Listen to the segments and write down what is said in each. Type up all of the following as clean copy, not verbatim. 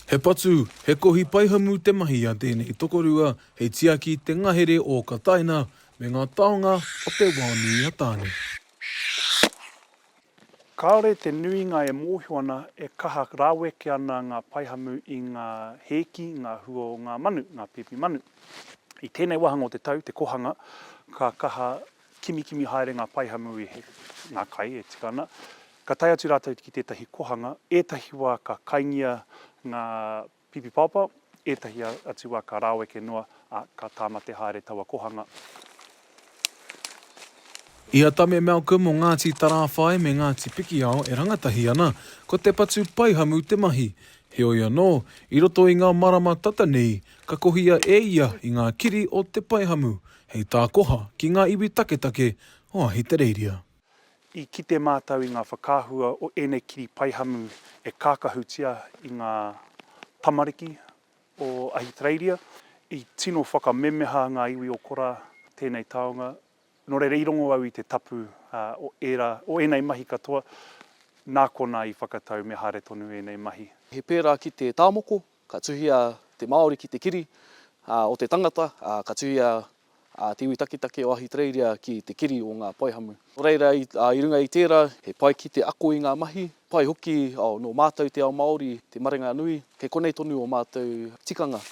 He patu, he kohi paihamu te mahi a tēnei tokorua, hei tiaki te ngahere o Okataina me ngā taonga o te wānui a tāne. Kāore te nuinga e mōhioana e kaha rāweke ana ngā paihamu i ngā heki, ngā huo, ngā manu, ngā pipi manu. I tēnei wahanga o te tau, te kohanga, ka kaha kimi haere ngā paihamu i he ngā kai e tika ana. Ka tai atu rātou ki tētahi kohanga, ētahi wā ka kaingia ngā pipi papa, ētahi atu wā ka rāweke noa a ka tāmate haere taua kohanga. Ia Tame Malcolm o Ngāti Tarawhai me Ngāti Pikiao e rangatahi ana ko te patu paihamu te mahi. He oi anō, i roto i ngā marama tata nei, ka kohia e ia i ngā kiri o te paihamu, hei tā koha ki ngā iwi taketake o Aotearoa. I kite mātau i ngā whakāhua o ēnei kiri paihamu e kākahutia i ngā tamariki o Aotearoa. I tino whakamemeha ngā iwi o kora tēnei taonga. Nō reira i rongo au i te tapu o ēnei mahi katoa, nā kona i whakatau me haere tonu ēnei mahi. He pērā ki te tāmoko, ka tuhia te Māori ki te kiri, o te tangata, ka tuhia te iwi taketake o Aotearoa ki te kiri o ngā paihamu. Nō reira i runga i tērā, he pai ki te ako i ngā mahi, pai hoki no mātou te ao Māori, te marenga nui, kei konei tonu o mātou tikanga.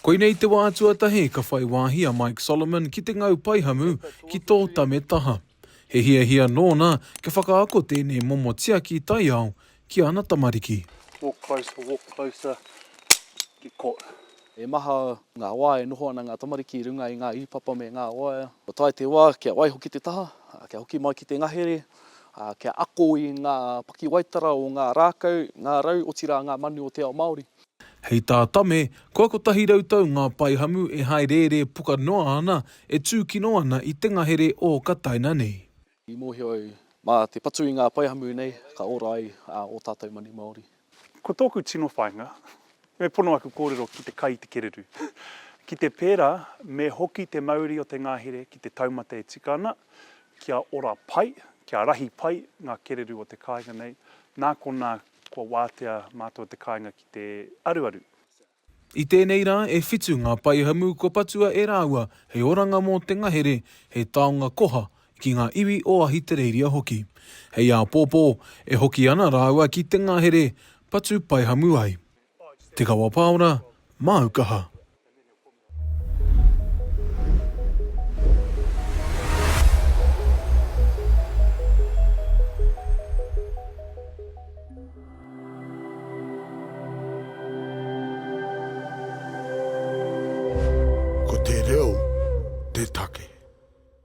Koinei te wā atuatahi ka whai wāhi a Mike Solomon ki te ngau paihamu ki tō tame taha. He hia nōna ke whakaako tēnei momo tiaki tai ao ki ana tamariki. Walk closer, get caught. E maha ngā wā e noho ana ngā tamariki runga i ngā ipapa me ngā wā. O tai te wā, kia wai hoki te taha, kia hoki mai ki te ngahere, kia ako i ngā paki waitara o ngā rākau, ngā rau o tira ngā manu o te ao Māori. Hei tā tame, koa ko tahi rautau ngā paihamu e haerere puka noa ana e tūkino ana i te ngahere o Okataina nei. I mōhio mā te patu i ngā paihamu nei, ka ora ai o tātou mani Māori. Ko tōku tino whainga, me pono aku kōrero ki te kai te kereru. Ki te pērā, me hoki te mauri o te ngahere ki te taumata e tika ana, kia ora pai, kia rahi pai ngā kereru o te kāinga nei, nā kona kua wātea mātua te kāinga ki te aruaru. I tēnei rā e whitu ngā paihamu ko patua e rāua hei oranga mō te ngahere hei taonga koha ki ngā iwi o Aotearoa hoki. Hei a pōpō e hoki ana rāua ki te ngahere patu paihamu ai. Te Kawa Paora, Aukaha. Ko te reo, te take.